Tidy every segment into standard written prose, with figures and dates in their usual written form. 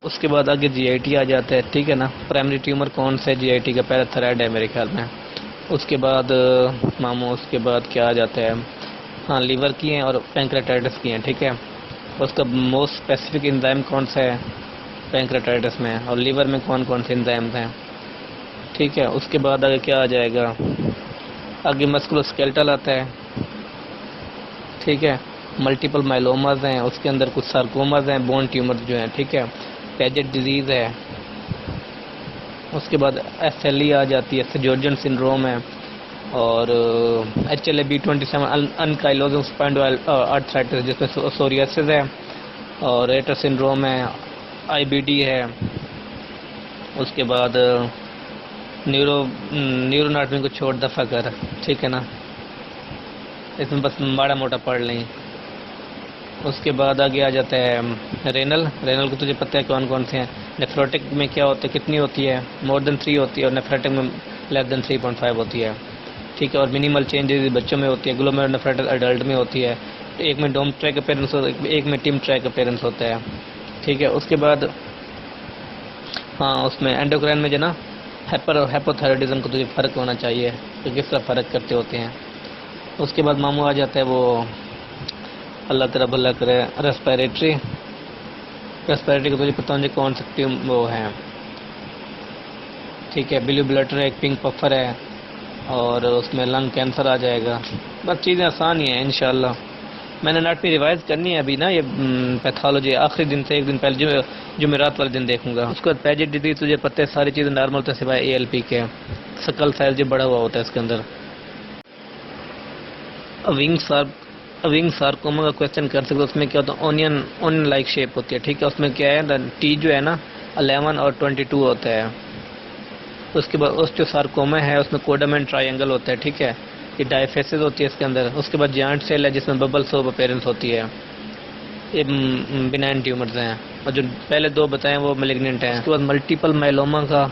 उसके बाद आगे जीआईटी आ जाता है, ठीक है ना। प्राइमरी ट्यूमर कौन सा है जीआईटी का? पैराथायराइड है मेरे ख्याल में। उसके बाद मामू उसके बाद क्या आ जाता है? हाँ, लीवर की हैं और पैंक्रेटाइटिस की हैं, ठीक है। उसका मोस्ट स्पेसिफिक एंजाइम कौन सा है पैंक्रेटाइटिस में, और लीवर में कौन कौन से एंजाइम्स हैं, ठीक है। उसके बाद आगे क्या आ जाएगा? आगे मस्कुलोस्केलेटल आता है, ठीक है। मल्टीपल माइलोमाज हैं, उसके अंदर कुछ सार्कोमाज हैं, बोन ट्यूमर जो हैं, ठीक है। पेजेट डिजीज़ है। उसके बाद एसएलई आ जाती है, जॉर्जन सिंड्रोम है। और HLA-B27 अनकाइलोजिंग स्पॉन्डिलोआर्थराइटिस जिसमें सोरियासिस है, और रेटर सिंड्रोम है, आईबीडी है। उसके बाद न्यूरोनाटमी को छोड़ दफा कर, ठीक है ना, इसमें बस माड़ा मोटा पढ़ लें। उसके बाद आगे आ जाता है रेनल को तुझे पता है कौन कौन से हैं? नेफ्रोटिक में क्या होता है, कितनी होती है? मोर देन 3 होती है, और नेफ्रेटिक में लेस देन 3.5 होती है, ठीक है। और मिनिमल चेंजेस बच्चों में होती है, ग्लोमेरुलोनेफ्राइटिस अडल्ट में होती है। एक में डोम ट्रैक अपेयरेंस होता है, एक में टिम ट्रैक अपेयरेंस होता है, ठीक है। उसके बाद हाँ, उसमें एंडोक्राइन में जो ना हैपोथायराइडिज्म को तुझे फ़र्क होना चाहिए तो किस तरह फ़र्क करते होते हैं। उसके बाद मामू आ जाता है वो, अल्लाह तेरा भला करे, रेस्पिरेटरी को तुझे पता होना कौन सा वो है, ठीक है। ब्लू ब्लडर एक पिंक पफर है, और उसमें लंग कैंसर आ जाएगा। बस चीज़ें आसान ही हैं इंशाल्लाह। मैंने नेट पे रिवाइज करनी है अभी ना, ये पैथोलॉजी आखिरी दिन से एक दिन पहले जुमेरात वाले दिन देखूंगा। उसके बाद पेजेट डिजीज तुझे पता है सारी चीज़ें नॉर्मल होता है सिवाय ALP के, सकल साइज जो बड़ा हुआ होता है इसके अंदर। विंग सार्कोमा का क्वेश्चन कर सकते हो, उसमें क्या होता है? ओनियन लाइक शेप होती है, ठीक है। उसमें क्या है, T जो है ना 11 और 22 होता है। उसके बाद ओस्टियोसार्कोमा है, उसमें कोडामेन ट्रायंगल होता है, ठीक है। ये डायफेसिस होती है इसके अंदर। उसके बाद जाइंट सेल है जिसमें बबल सोप अपेयरेंस होती है। ये बिनाइन ट्यूमर्स हैं, और जो पहले 2 बताएं वो मेलिग्नेंट हैं। उसके बाद मल्टीपल माइलोमा का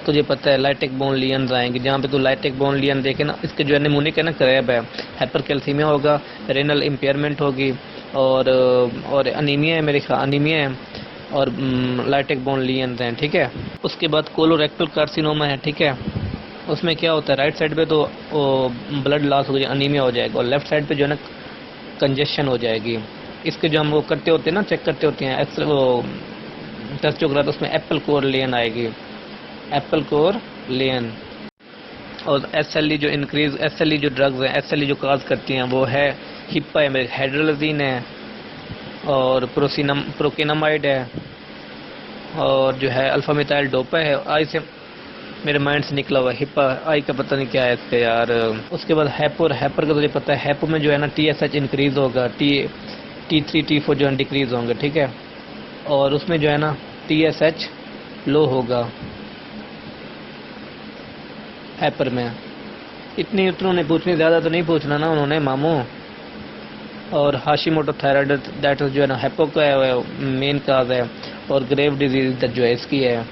तुझे पता है लाइटिक बोन लियंस आएंगे, जहाँ पे तू लाइटिक बोन लियन देखे ना, इसके जो है निमोनिक है ना क्रैब है, हाइपरकैल्सीमिया होगा, रेनल इम्पेयरमेंट होगी, और अनीमिया है, मेरे ख्याल अनीमिया है, और लाइटिक बोन लियंस हैं, ठीक है। उसके बाद कोलोरेक्टल कार्सिनोमा है, ठीक है। उसमें क्या होता है, राइट साइड पे तो ब्लड लॉस हो जाएगा, अनीमिया हो जाएगा, और लेफ्ट साइड पे जो है ना कंजेशन हो जाएगी। इसके जो हम वो करते होते हैं ना, चेक करते होते हैं एक्सरे वो टेस्ट जो करा, तो उसमें एप्पल कोर लेन आएगी, एप्पल कोर लेन। और SLE जो ड्रग्स हैं, SLE जो काज करती हैं वो है हिप्पा है, हाइड्रोलाजीन है, और प्रोकिनामाइड है, और जो है अल्फा मिथाइल डोपा है। आई से मेरे माइंड से निकला हुआ, हिप्पा आई का पता नहीं क्या है इसके यार। उसके बाद हैपर का तुझे पता है, हैपो में जो है ना TSH इंक्रीज होगा, T3 T4 जो है डिक्रीज होंगे, ठीक है। और उसमें जो है ना TSH लो होगा हैपर में। उतनों ने पूछनी, ज़्यादा तो नहीं पूछना ना उन्होंने मामू। और हाशिमोटो थायराइड दैट जो है ना हैपो का मेन काज है, और ग्रेव डिजीज जो है इसकी है।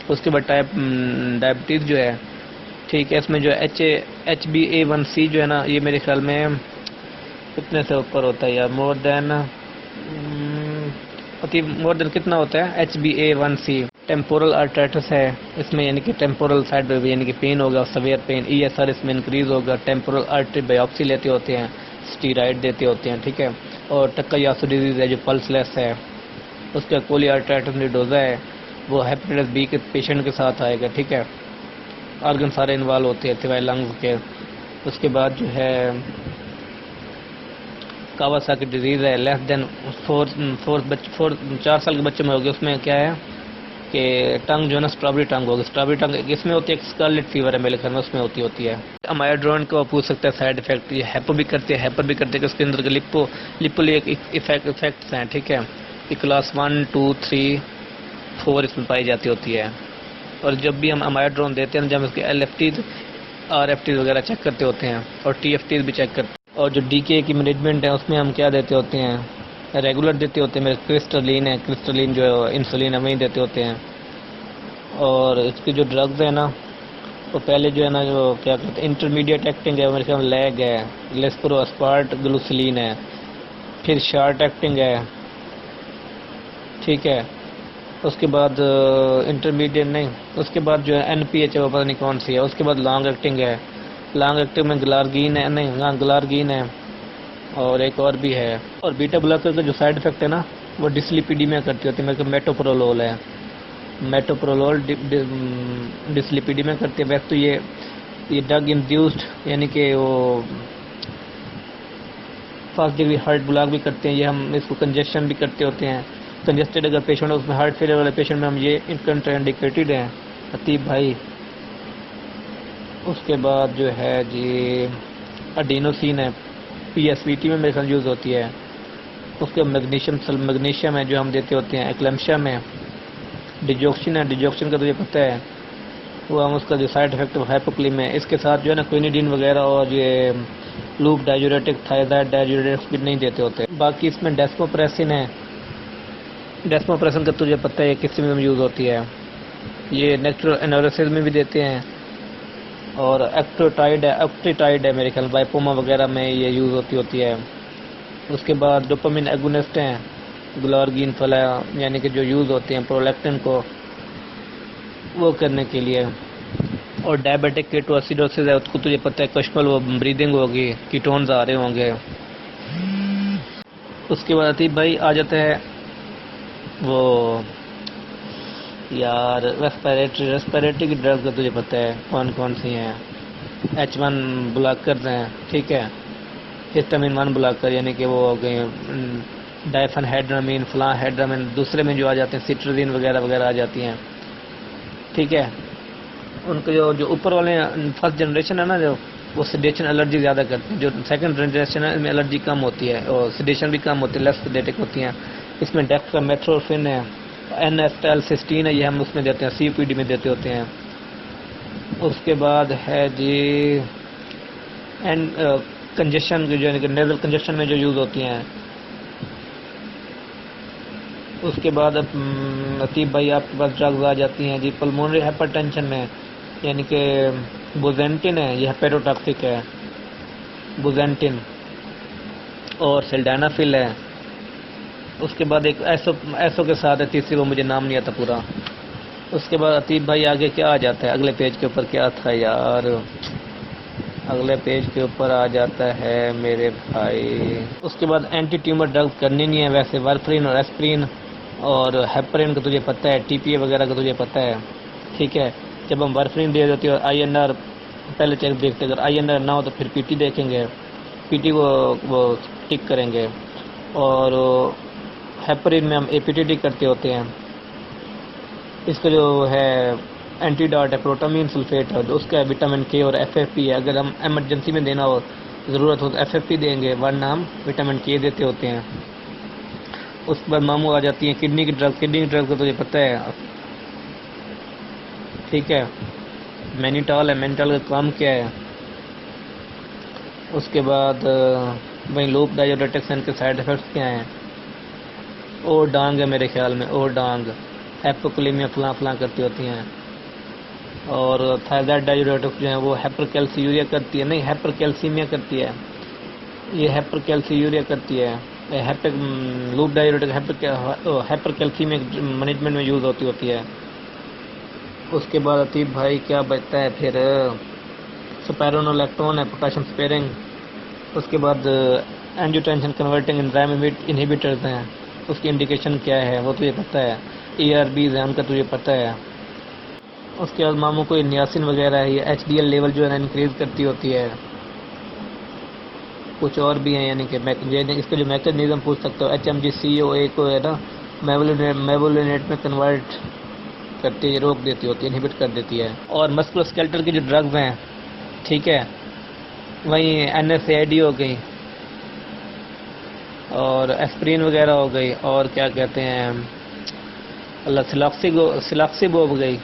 उसके बाद डायबिटीज़ जो है, ठीक है। इसमें जो HbA1c जो है ना, ये मेरे ख्याल में कितने से ऊपर होता है यार, मोर देन कितना होता है HbA1c। टेम्पोरल आर्थराइटिस है इसमें, यानी कि टेम्पोरल साइड में यानी कि पेन होगा, सवेयर पेन। ESR इसमें इंक्रीज होगा। टेम्पोरल आर्टरी बायोप्सी लेते होते हैं, स्टीराइड देते होते हैं, ठीक है। और टक्कायासु डिजीज है जो पल्सलेस है। उसका कोली आर्थराइटिस निडोजा है, वो हेपेटाइटिस B के पेशेंट के साथ आएगा, ठीक है। ऑर्गन सारे इन्वॉल्व होते हैं सिवाय लंग्स के। उसके बाद जो है कावासाकी डिजीज़ है, लेस देन 4 साल के बच्चे में होगी। उसमें क्या है कि टंग जो है ना स्ट्रॉबेरी टंग होगी। स्ट्रॉबेरी टंग इसमें होती है, स्कारलेट फीवर है मेरे घर में, उसमें होती है। अमाइड्रोन को पूछ सकता है साइड इफेक्ट, ये हैपो भी करते हैं, हैपर भी करते हैं कि उसके अंदर के लिपोलिक इफेक्ट्स हैं, ठीक है। ये क्लास 1, 2, 3, 4 इसमें पाई जाती होती है। और जब भी हम अमाइड्रोन देते हैं, जब उसके LFTs RFTs वगैरह चेक करते होते हैं, और TFTs भी चेक करते हैं। और जो DKA की मैनेजमेंट है उसमें हम क्या देते होते हैं, रेगुलर देते होते हैं। मेरे क्रिस्टलिन जो है इंसुलिन हम ही देते होते हैं। और इसकी जो ड्रग्स है ना, तो पहले जो है ना, जो क्या कहते हैं, इंटरमीडिएट एक्टिंग है मेरे ख्याल लैग है, लेस्प्रोस्पार्ट ग्लूसिलीन है, फिर शार्ट एक्टिंग है, ठीक है। उसके बाद इंटरमीडिएट नहीं, उसके बाद जो है NPH है वो पता नहीं कौन सी है। उसके बाद लॉन्ग एक्टिंग है, लॉन्ग एक्टिंग में ग्लार्गीन है, नहीं हाँ ग्लार्गीन है और एक और भी है। और बीटा ब्लॉकर का जो साइड इफेक्ट है ना वो डिस्लिपिडीमिया करती होती है, मेरे को मेटोप्रोलोल है, मेटोप्रोलोल डिस्लिपिडीमिया करती है। वैसे तो ये ड्रग इंड्यूस्ड यानी कि वो फर्स्ट डिग्री हार्ट ब्लॉक भी करते हैं, ये हम इसको कंजेशन भी करते होते हैं। कंजेस्टेड अगर पेशेंट है उसमें हार्ट फेलियर वाले पेशेंट में हम ये कंट्राइंडिकेटेड हैं अतीब भाई। उसके बाद जो है जी अडीनोसिन है, PSVT में मेरे ख्याल यूज़ होती है। उसके मैग्नीशियम है जो हम देते होते हैं एक्लेम्शिया में। डिजोक्सिन है, डिजोक्सिन का तो ये पता है वो हम उसका जो साइड इफेक्ट हाइपोक्लीम है। इसके साथ जो है ना क्विनिडीन वगैरह और ये लूप डाययूरेटिक, थायराइड डाययूरेटिक्स भी नहीं देते होते। बाकी इसमें डेस्मोप्रेसिन है, डेस्मोप्रेसिन का तुझे पता है किस में यूज़ होती है, ये नेचुरल एनोरेसिस में भी देते हैं। और एक्ट्रीटाइड है मेरे ख्याल बाइपोमा वगैरह में ये यूज़ होती है। उसके बाद डोपामिन एगोनिस्ट हैं, ग्लार्गीन फला यानी कि जो यूज़ होते हैं प्रोलैक्टिन को वो करने के लिए। और डायबिटिक केटोएसिडोसिस है, उसको तुझे पता है कश्मल वो ब्रीदिंग होगी, कीटोन्स आ रहे होंगे। उसके बाद अतीब भाई आ जाता है वो यार रेस्पिरेटरी की ड्रग्स का तुझे पता है कौन कौन सी हैं। H1 ब्लॉकर हैं, ठीक है, हिस्टामिन 1 ब्लॉकर यानी कि वो हो गए डाइफेनहाइड्रामीन, फ्लाहाइड्रामीन। दूसरे में जो आ जाते हैं सिट्रोजिन वगैरह वगैरह आ जाती हैं, ठीक है। उनके जो ऊपर वाले फर्स्ट जनरेशन है ना जो वो सेडेशन एलर्जी ज़्यादा करते हैं, जो सेकंड जनरेशन है इसमें एलर्जी कम होती है और सेडेशन भी कम होती है, लेस सेडेटिक होती हैं। इसमें डेक्सामेथ्सोफिन है, N-एसिटाइलसिस्टीन है, ये हम उसमें देते हैं COPD में देते होते हैं। उसके बाद है जी एंड कंजेशन की जो नेजल कंजेशन में जो यूज़ होती हैं। उसके बाद अतीब भाई आपके पास ड्रग्स आ जाती हैं जी पल्मोनरी हाइपरटेंशन में, यानी कि बुजेंटिन है, यह हेपेटोटॉक्सिक है बुजेंटिन, और सिल्डेनाफिल है। उसके बाद एक एसो के साथ है तीसरी, वो मुझे नाम नहीं आता पूरा। उसके बाद अतीब भाई आगे क्या आ जाता है, अगले पेज के ऊपर क्या था यार, अगले पेज के ऊपर आ जाता है मेरे भाई। उसके बाद एंटी ट्यूमर ड्रग्स करनी नहीं है वैसे, वारफरीन और एस्प्रिन और हेपरिन का तुझे पता है, TPA वगैरह का तुझे पता है, ठीक है। जब हम वारफरीन दे देती है और INR पहले चेक देखते, अगर INR ना हो तो फिर PT देखेंगे, PT वो टिक करेंगे। और हेपरिन में हम APTT करते होते हैं। इसका जो है एंटीडॉट है प्रोटामीन सल्फेट है, उसका है विटामिन K और FFP है। अगर हम एमरजेंसी में देना हो ज़रूरत हो तो FFP देंगे, वरना हम विटामिन K देते होते हैं। उसके बाद मामू आ जाती है किडनी की ड्रग। किडनी की ड्रग का तुझे पता है, ठीक है, मैनिटॉल है, मैनिटॉल का काम क्या है। उसके बाद वही लूप डाययूरेटिक्स के साइड इफेक्ट्स क्या हैं। और डांग है मेरे ख्याल में, और डांग हाइपोक्लेमिया फलां करती होती हैं। और थायराइड डाययूरेटिक्स जो है वो हाइपरकैल्सियूरिया करती है, नहीं हाइपरकैल्सीमिया करती है, ये हाइपरकैल्सियूरिया करती है। लूप डाययूरेटिक हाइपरकैल्सीमिया मैनेजमेंट में यूज़ होती है। उसके बाद अतीब भाई क्या बचता है फिर, स्पाइरोनोलैक्टोन है, पोटेशियम स्पेयरिंग। उसके बाद एंजियोटेंसिन कन्वर्टिंग एंजाइम इनहिबिटर्स हैं, उसकी इंडिकेशन क्या है वो तुझे पता है। ARBs हैं, उनका तुझे पता है। उसके बाद मामू कोई नियासिन वगैरह है, ये HDL लेवल जो है इंक्रीज करती होती है। कुछ और भी हैं, यानी कि इसका जो मैकेनिज्म पूछ सकते हो, HMG-CoA को है ना मेवोलिनेट में कन्वर्ट करती है, रोक देती होती है, इनहिबिट कर देती है। और मस्कुलोस्केलेटल की जो ड्रग्स हैं, ठीक है, वहीं NSAID हो गई और एस्प्रिन वगैरह हो गई, और क्या कहते हैं सिलॉक्सिब हो गई,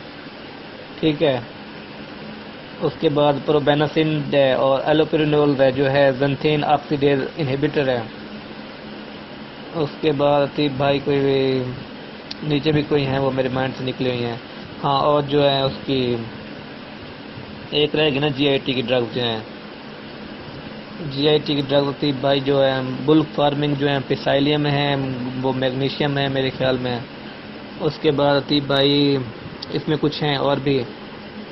ठीक है। उसके बाद प्रोबेनासिन है और एलोपेरिनोल है जो है ज़ंथेन ऑक्सीडेज इनहिबिटर है। उसके बाद अतीब भाई कोई नीचे भी कोई हैं, वो मेरे माइंड से निकली हुई हैं। हाँ, और जो है उसकी एक रहेगी ना GIT की ड्रग्स जो हैं, GIT की ड्रग्स अतीब भाई जो है बुल्क फार्मिंग जो है पिसाइलियम है, वो मैग्नीशियम है मेरे ख्याल में, उसके बाद अतीब भाई इसमें कुछ हैं और भी।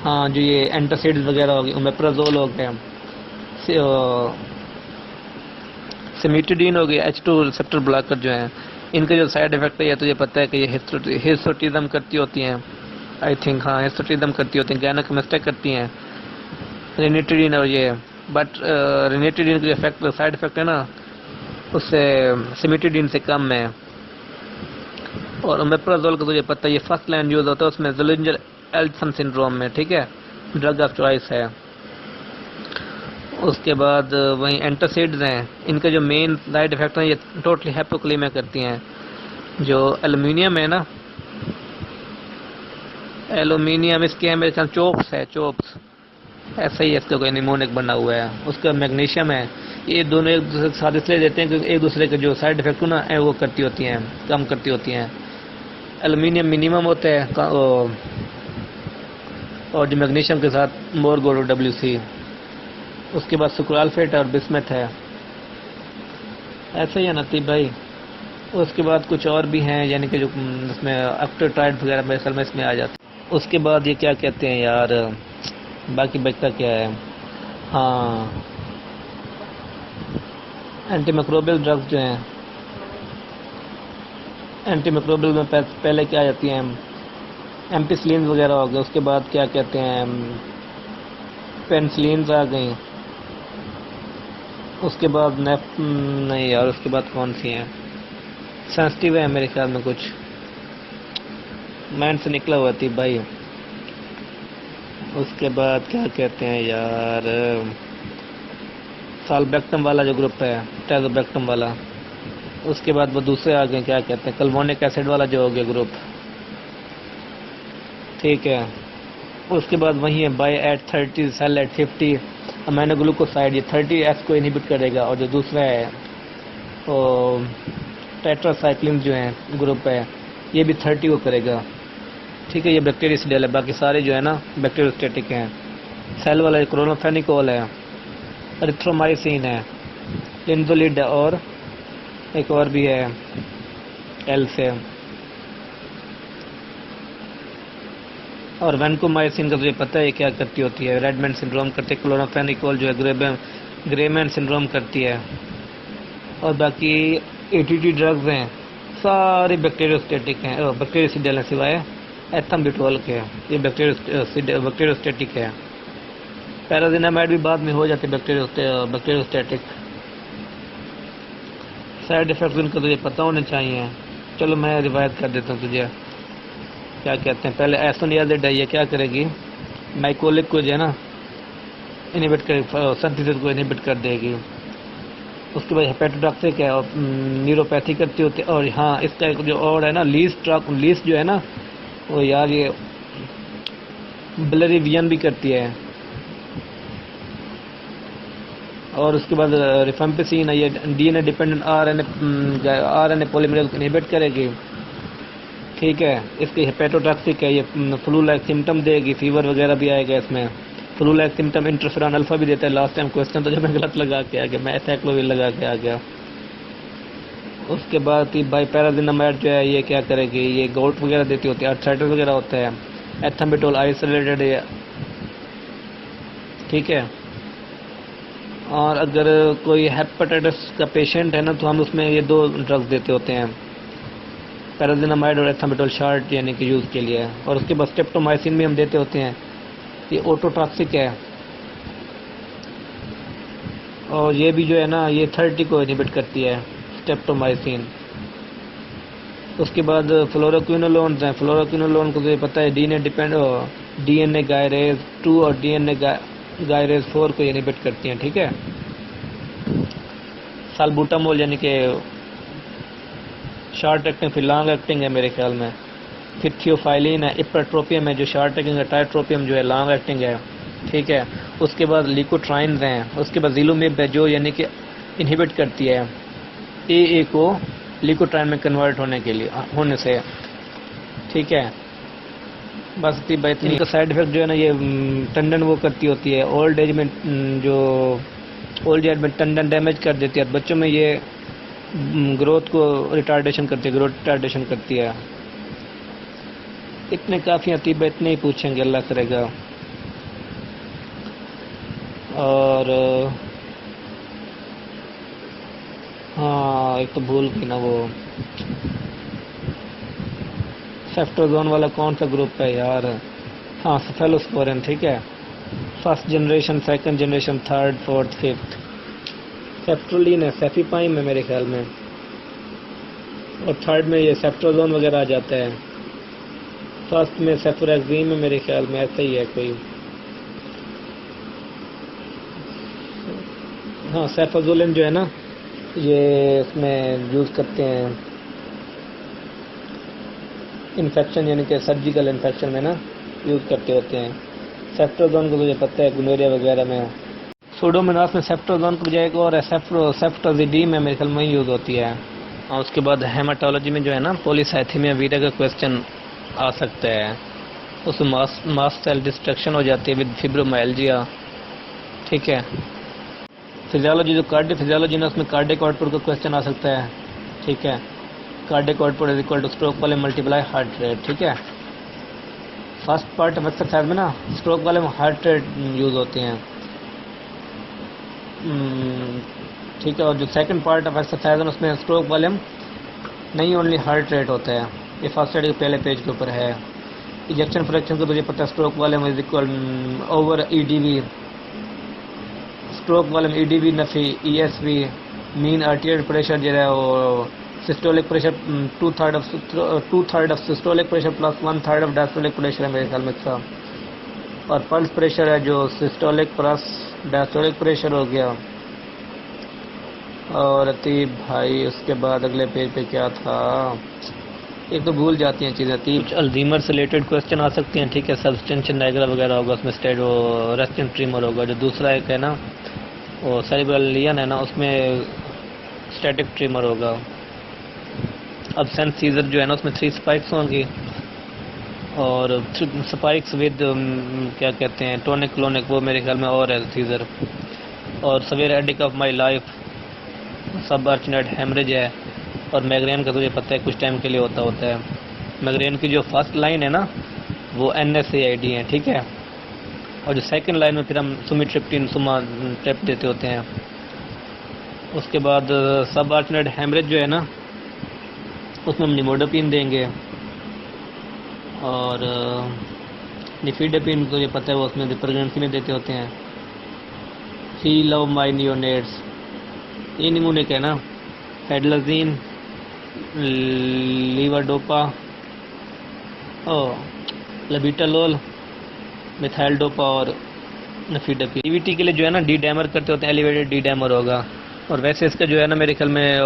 हाँ, जो ये एंटासिड्स वगैरह हो गए, ओमेप्राजोल हो गया, सिमिटिडीन हो गया, H2 रिसेप्टर ब्लॉकर जो है, इनके जो साइड इफेक्ट है ये तुझे पता है कि ये हिस्टोटिज्म करती होती हैं। आई थिंक हाँ, हिस्टोटिज्म करती होती हैं, गायनेकोमास्टिक करती हैं रेनिटिडीन और ये। बट रेनिटिडीन का जो साइड इफेक्ट है ना, उससे सिमिटिडीन से कम है। और ओमेप्राजोल का तुझे पता है ये फर्स्ट लाइन यूज होता है उसमें ज़ोलिंजर एल्सन सिंड्रोम में, ठीक है, ड्रग ऑफ चॉइस है। उसके बाद वहीं एंटासिड्स हैं, इनका जो मेन साइड इफेक्ट है ये टोटली हाइपोक्लेमिया करती हैं। जो एल्युमिनियम है ना, एल्युमिनियम इसके है मेरे ख्याल चोप्स है, चोप्स ऐसा ही है, इसका कोई निमोनिक बना हुआ है। उसका मैग्नीशियम है, ये दोनों एक दूसरे के साथ इसलिए देते हैं कि एक दूसरे के जो साइड इफेक्ट ना वो करती होती हैं, कम करती होती हैं। एल्युमिनियम मिनिमम होता है और जो मैग्नीशियम के साथ मोर गोल्ड WC। उसके बाद सुक्राल्फेट और बिस्मथ है, ऐसा ही है नतीब भाई। उसके बाद कुछ और भी हैं, यानी कि जो इसमें एक्टोट्राइड वगैरह मेरे ख्याल में इसमें आ जाते हैं। उसके बाद ये क्या कहते हैं यार, बाकी बचता क्या है, हाँ एंटीमाइक्रोबियल ड्रग्स जो हैं, एंटीमाइक्रोबियल में पहले क्या आ जाती हैं, एम्पिसिलिन वगैरह हो गए। उसके बाद क्या कहते हैं, पेनिसिलिन आ गई। उसके बाद नहीं यार, उसके बाद कौन सी हैं, सेंसिटिव है मेरे ख्याल में, कुछ माइंड से निकला हुआ थी भाई। उसके बाद क्या कहते हैं यार, साल्बेक्टम वाला जो ग्रुप है, टेजोबेक्टम वाला। उसके बाद वो दूसरे आ गए, क्या कहते हैं, कल्वोनिक एसिड वाला जो हो गया ग्रुप, ठीक है। उसके बाद वही है buy at 30, sell at 50 amino glucoside, ये 30S को इनहिबिट करेगा। और जो दूसरा है वो टेट्रासाइक्लिन जो है ग्रुप है, ये भी 30 को करेगा, ठीक है। ये बैक्टीरियसिडेल है, बाकी सारे जो है ना बैक्टीरियोस्टेटिक हैं। सेल वाला क्लोरोफेनिकोल है, एरिथ्रोमाइसिन है, लिंजोलिड है, और एक और भी है एल से। और वैनकोमाइसिन का तुझे पता है क्या करती होती है, रेडमैन सिंड्रोम करती है। क्लोरोफेनिकोल जो है ग्रेमैन सिंड्रोम करती है। और बाकी ATT ड्रग्स हैं सारे बैक्टीरियोस्टेटिक हैं, बैक्टीरियसिडेल है सिवाय एथम्बिटोल के, ये बैक्टीरियोस्टेटिक है। पैराजिनामाइड भी बाद में हो जाते बैक्टीरियोस्टेटिक। साइड इफेक्ट्स उनका तुझे पता होने चाहिए। चलो मैं रिवायत कर देता हूँ तुझे, क्या कहते हैं। पहले एसोनियाजिड है, ये क्या करेगी, माइकोलिक को जो है ना इनहिबिट कर, सिंथेसिस को इनहिबिट कर देगी। उसके बाद हेपेटोटॉक्सिक है और न्यूरोपैथी करती होती है। और हाँ, इसका एक जो और है ना, लीस्ट जो है ना, वो यार ये ब्लरिवियन भी करती है। और उसके बाद रिफेम्पिसिन है, ये DNA डिपेंडेंट RNA पॉलीमरेज को इनहिबिट करेगी, ठीक है। इसकी हेपेटोटॉक्सिक है, ये फ्लू लाइक सिम्टम देगी, फीवर वगैरह भी आएगा इसमें। Flu like symptom interferon alpha भी देता है। लास्ट टाइम क्वेश्चन तो जब मैं गलत लगा के आ गया, मैं एथैक्लोविर लगा के आ गया। उसके बाद भाई पैराजिनामाइड जो है ये क्या करेगी, ये गोट वगैरह देती होती है, आर्थराइटिस वगैरह होता है। एथम्बिटोल आइसोलेटेड है, ठीक है। और अगर कोई हेपेटाइटिस का पेशेंट है ना, तो हम उसमें ये 2 ड्रग्स देते होते हैं, पैराजिनामाइड और एथम्बिटोल शार्ट, यानी कि यूज़ के लिए। और उसके बाद स्ट्रेप्टोमाइसिन भी हम देते होते हैं, ये ओटोटॉक्सिक है। और ये भी जो है ना, ये 30 को इनहिबिट करती है, स्ट्रेप्टोमाइसिन। उसके बाद फ्लोरोक्विनोलोन्स हैं। फ्लोरोक्विनोलोन को तो ये पता है DNA गायरेज 2 और DNA गायरेज 4 को इनहिबिट करती हैं, ठीक है। साल्बुटामोल यानी कि शॉर्ट एक्टिंग, फिर लॉन्ग एक्टिंग है मेरे ख्याल में। फिर थियोफाइलिन है, इपरट्रोपियम है जो शॉर्ट एक्टिंग है, टाइट्रोपियम जो है लॉन्ग एक्टिंग है, ठीक है। उसके बाद लिकोट्राइन्स हैं। उसके बाद जिलुमिब है जो यानी कि इनहिबिट करती है AA को लिकोट्राइन में कन्वर्ट होने से, ठीक है। बस इतनी का साइड इफेक्ट जो है ना, ये टंडन वो करती होती है, ओल्ड एज में टंडन डैमेज कर देती है। बच्चों में ये ग्रोथ को रिटार्डेशन करती है, ग्रोथ रिटार्डेशन करती है। इतने काफ़ी हैं तीबा, इतने ही पूछेंगे, अल्लाह करेगा। और हाँ, एक तो भूल गई ना, वो सेफ्ट्रोजोन वाला कौन सा ग्रुप है यार? हाँ, सेफेलोस्पोरिन, ठीक है। First generation, second generation, third, fourth, fifth. Ceftaroline है, सेफीपाइम है मेरे ख्याल में, और थर्ड में ये सेफ्ट्रोजोन वगैरह आ जाता है। फर्स्ट में सेफोरेक्सीम है मेरे ख्याल में, ऐसा ही है कोई। हाँ, सेफाजोलिन जो है ना, ये इसमें यूज़ करते हैं इन्फेक्शन, यानी कि सर्जिकल इन्फेक्शन में ना यूज़ करते होते हैं। सेफ्ट्रोजोन को मुझे पता है गुनोरिया वगैरह में। सूडोमोनास में सेफ्ट्रोजोन की बजाय एक और है, सेफ्ट्रोजिडीम है मेरे ख्याल में यूज़ होती है। और उसके बाद हेमाटोलॉजी में जो है ना, पॉलीसाइथेमिया वीरा का क्वेश्चन आ सकता है। उसमें मास्ट सेल डिस्ट्रक्शन हो जाती है विद फिब्रोमाइल्जिया, ठीक है। फिजियोलॉजी, जो कार्डियो फिजियोलॉजी ना, उसमें कार्डियक आउटपुट का क्वेश्चन आ सकता है, ठीक है। Cardiac output is equal two stroke वाले मल्टीप्लाई हार्ट रेट, ठीक है। फर्स्ट पार्ट ऑफ एक्सरसाइज में ना स्ट्रोक वाले में हार्ट रेट यूज़ होते हैं, ठीक है। और जो सेकंड पार्ट ऑफ एक्सरसाइज है उसमें स्ट्रोक वाले में नहीं, ओनली हार्ट रेट होता है। ये फर्स्ट एड के पहले पेज के ऊपर है। इजेक्शन फ्रैक्शन को मुझे पता है, स्ट्रोक वाले में is equal over EDV, stroke वाले में ईडीवी नफी ईएसवी, मीन आर्टियल प्रेशर जो है वो systolic pressure, two third of systolic pressure plus 1/3 of diastolic pressure है मेरे ख्याल में इसका। और पल्स प्रेशर है जो सिस्टोलिक प्लस डायस्टोलिक प्रेशर हो गया। और अतीब भाई उसके बाद अगले पेज पे क्या था, एक तो भूल जाती हैं चीज़ें। कुछ अल्जीमर से रिलेटेड क्वेश्चन आ सकते हैं, ठीक है। सब्सटेंशियल नाइग्रा वगैरह होगा उसमें, स्टेट वो रेस्टिंग ट्रीमर होगा। जो दूसरा एक है ना, वो सेरिब्रल लियन है ना, उसमें स्टैटिक ट्रीमर होगा। अब सेंस सीजर जो है ना, उसमें 3 स्पाइक्स होंगी, और स्पाइक्स विद क्या कहते हैं, टोनिक क्लोनिक, वो मेरे ख्याल में और है सीजर। और सवेर एडिक ऑफ माई लाइफ, सब अर्चनेट हेमरेज है। और मैग्रेन का तुझे पता है कुछ टाइम के लिए होता है। मैग्रेन की जो फर्स्ट लाइन है ना, वो NSAID है, ठीक है। और जो सेकंड लाइन में फिर हम सुमिट्रिप्टिन सुमा ट्रेप देते होते हैं। उसके बाद सब अर्चनेट हेमरेज जो है ना, उसमें हम निमोडापिन देंगे। और निफिडापिन तो ये पता है, वो उसमें प्रेगनेंसी में देते होते हैं। ही लव माई नियोनेट्स, ये निमोनिक है ना। हेडलाजीन, लीवाडोपा, लबिटालोल, मिथाइल डोपा और नफीडापिन। ईवीटी के लिए जो है ना डी डैमर करते होते हैं, एलिवेटेड डी डैमर होगा। और वैसे इसका जो है ना मेरे ख्याल में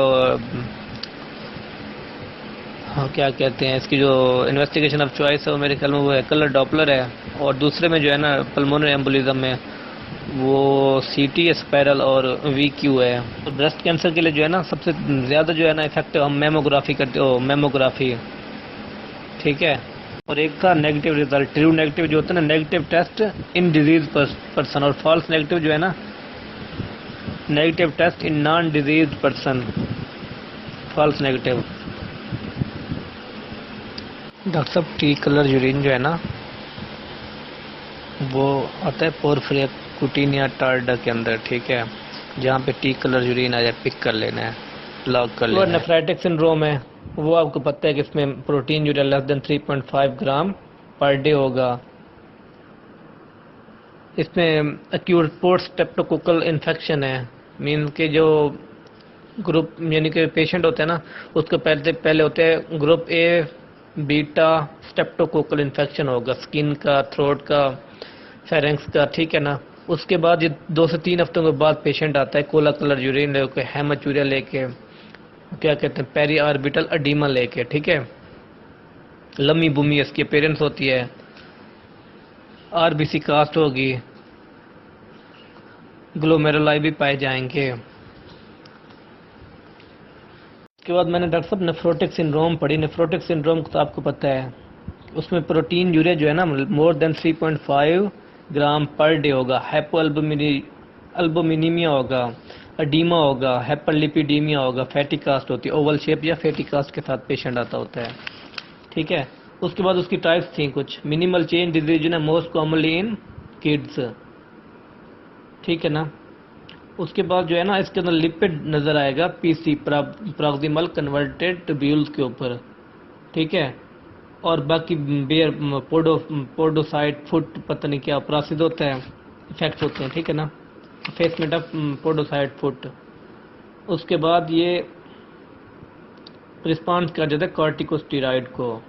हाँ, क्या कहते हैं, इसकी जो इन्वेस्टिगेशन ऑफ चॉइस है वो मेरे ख्याल में वो है कलर डॉपलर है। और दूसरे में जो है ना पल्मोनरी एम्बोलिज्म में वो CT स्पायरल और VQ है। तो ब्रेस्ट कैंसर के लिए जो है ना सबसे ज़्यादा जो है ना इफेक्टिव हम मेमोग्राफी करते हो, मेमोग्राफी, ठीक है। और एक था नेगेटिव रिजल्ट, ट्रू नेगेटिव जो होता है ना, negative test in disease person, और फॉल्स नेगेटिव जो है ना, negative test in non disease person, false negative. Doctor साहब, टी कलर यूरिन जो है ना, वो आता है पोर्फिरिया कुटिनिया टार्डा के अंदर, ठीक है। जहाँ पे टी कलर यूरिन आ जाए पिक कर लेना है, लॉग कर लेना है। नेफ्राइटिक सिंड्रोम है, वो आपको पता है कि इसमें प्रोटीन यूरिया लेस देन 3.5 ग्राम पर डे होगा। इसमें एक्यूट पोस्ट स्ट्रेप्टोकोकल इन्फेक्शन है, मीन के जो ग्रुप यानी कि पेशेंट होते हैं ना, उसको पहले होते हैं group A beta streptococcal infection होगा, स्किन का, थ्रोट का, फेरेंक्स का, ठीक है ना। उसके बाद ये 2 से 3 हफ्तों के बाद पेशेंट आता है कोला कलर यूरिन लेके, हेमाचूरिया लेके, क्या कहते हैं, पेरी ऑर्बिटल एडीमा लेके, ठीक है। लम्बी बुमी इसकी अपीयरेंस होती है, RBC कास्ट होगी, ग्लोमेरुलाई भी पाए जाएंगे। उसके बाद मैंने डॉक्टर साहब नेफ्रोटिक सिंड्रोम पढ़ी। नेफ्रोटिक सिंड्रोम तो आपको पता है, उसमें प्रोटीन यूरिया जो है ना मोर देन 3.5 ग्राम पर डे होगा, हाइपोअल्बुमिनीमिया होगा, एडीमा होगा, हाइपरलिपिडीमिया होगा, फैटी कास्ट होती है, ओवल शेप या फैटी कास्ट के साथ पेशेंट आता होता है, ठीक है। उसके बाद उसकी टाइप्स थी कुछ, मिनिमल चेंज डिजीज है मोस्ट कॉमनली इन किड्स, ठीक है ना। उसके बाद जो है ना इसके अंदर लिपिड नजर आएगा पीसी, प्रॉक्सिमल कन्वर्टेड ट्यूब्यूल्स के ऊपर, ठीक है। और बाकी बेयर पोडोसाइट फुट पता नहीं क्या प्रासिद होता है, इफेक्ट होते हैं, ठीक है ना, फेसमेंट ऑफ पोडोसाइट फुट। उसके बाद ये रिस्पॉन्स कर जाता है कॉर्टिकोस्टेरॉइड को,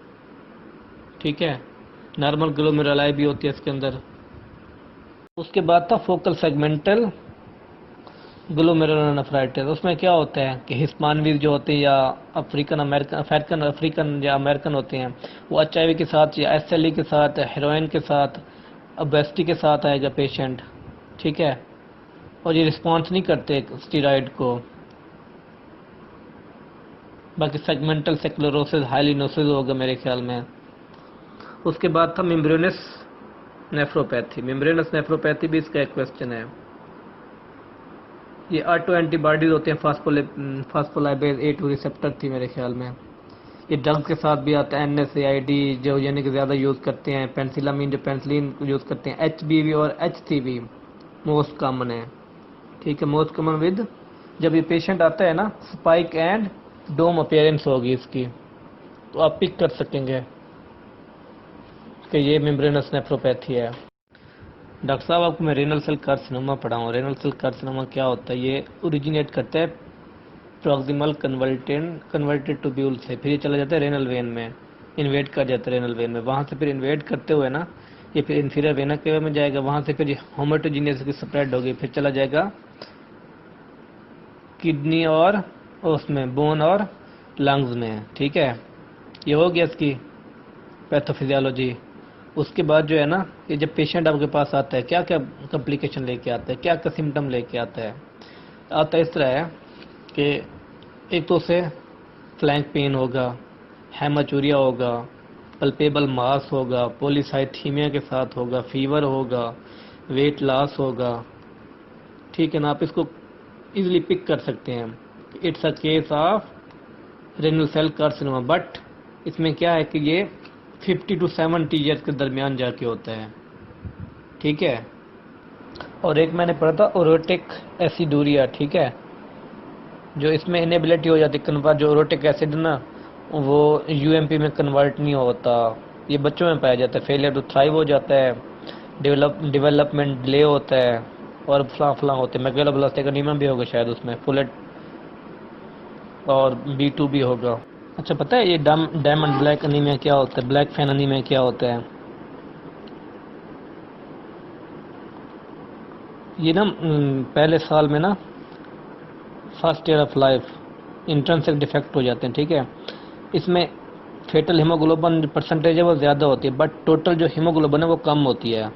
ठीक है। नॉर्मल ग्लोमेरुलाई भी होती है इसके अंदर। उसके बाद था फोकल सेगमेंटल ग्लोमेरुलोनेफ्राइटिस। उसमें क्या होता है कि हिस्पानिक जो होते हैं या अफ्रीकन या अमेरिकन होते हैं, वो एचआईवी के साथ या एसएलई के साथ, हेरोइन के साथ, ओबेसिटी के साथ आएगा पेशेंट, ठीक है। और ये रिस्पॉन्स नहीं करते स्टीरॉयड को। बाकी सेगमेंटल स्क्लेरोसिस हाइलिनोसिस होगा मेरे ख्याल में। उसके बाद था मेम्ब्रेनस नेफ्रोपैथी। मेम्ब्रेनस नेफ्रोपैथी भी इसका एक क्वेश्चन है। ये ऑटो एंटीबॉडीज होते हैं फास्फोलाइपेज A2 रिसेप्टर थी मेरे ख्याल में। ये ड्रग्स के साथ भी आता है, NSAID जो यानी कि ज़्यादा यूज़ करते हैं, पेंसिलामीन जो पेंसिलिन यूज़ करते हैं, HBV और HCV मोस्ट कॉमन है, ठीक है। मोस्ट कॉमन विद जब ये पेशेंट आता है ना, स्पाइक एंड डोम अपीयरेंस होगी इसकी, तो आप पिक कर सकेंगे कि ये मेम्ब्रेनस नेफ्रोपैथी है। डॉक्टर साहब आपको मैं रेनल सेल कार्सिनोमा पढ़ाऊँ। रेनल सेल कार्सिनोमा क्या होता है? ये ओरिजिनेट करता है प्रॉक्सिमल कन्वर्टेड ट्यूब्यूल से, फिर ये चला जाता है रेनल वेन में, इन्वेट कर जाता है रेनल वेन में, वहाँ से फिर इन्वेट करते हुए ना ये फिर इन्फीरियर वेना केवा में जाएगा, वहाँ से फिर ये होमेटोजीनियस की स्प्रेड होगी, फिर चला जाएगा किडनी और उसमें बोन और लंग्स में, ठीक है। ये हो गया इसकी पैथोफिजियोलॉजी। उसके बाद जो है ना, ये जब पेशेंट आपके पास आता है क्या क्या कॉम्प्लिकेशन लेके आता है, क्या क्या सिम्टम लेके आता है इस तरह है कि एक तो उसे फ्लैंक पेन होगा, हेमाचूरिया होगा, पल्पेबल मास होगा, पॉलीसाइथीमिया के साथ होगा, फीवर होगा, वेट लॉस होगा, ठीक है ना। आप इसको इजीली पिक कर सकते हैं, it's a case of renal cell carcinoma. But इसमें क्या है कि ये 50 to 70 ईयर्स के दरमियान जाके होता है, ठीक है। और एक मैंने पढ़ा था ओरोटिक एसिडूरिया, ठीक है, जो इसमें इनेबिलिटी हो जाती है कन्वर्ट, जो ओरोटिक एसिड ना वो यूएमपी में कन्वर्ट नहीं होता, ये बच्चों में पाया जाता है, फेलियर टू थ्राइव हो जाता है, डेवलपमेंट डिले होता है, और फलां होते हैं। मैक्यूलोब्लास्टिक एनीमिया भी होगा शायद उसमें, फुलेट और B2 भी होगा। अच्छा पता है ये डायमंड ब्लैक एनीमिया क्या होता है, ब्लैक फैन एनीमिया क्या होता है? ये ना पहले साल में ना, first year of life intrinsic defect हो जाते हैं, ठीक है। इसमें फेटल हीमोग्लोबिन परसेंटेज है वो ज़्यादा होती है, बट टोटल जो हीमोग्लोबिन है वो कम होती है।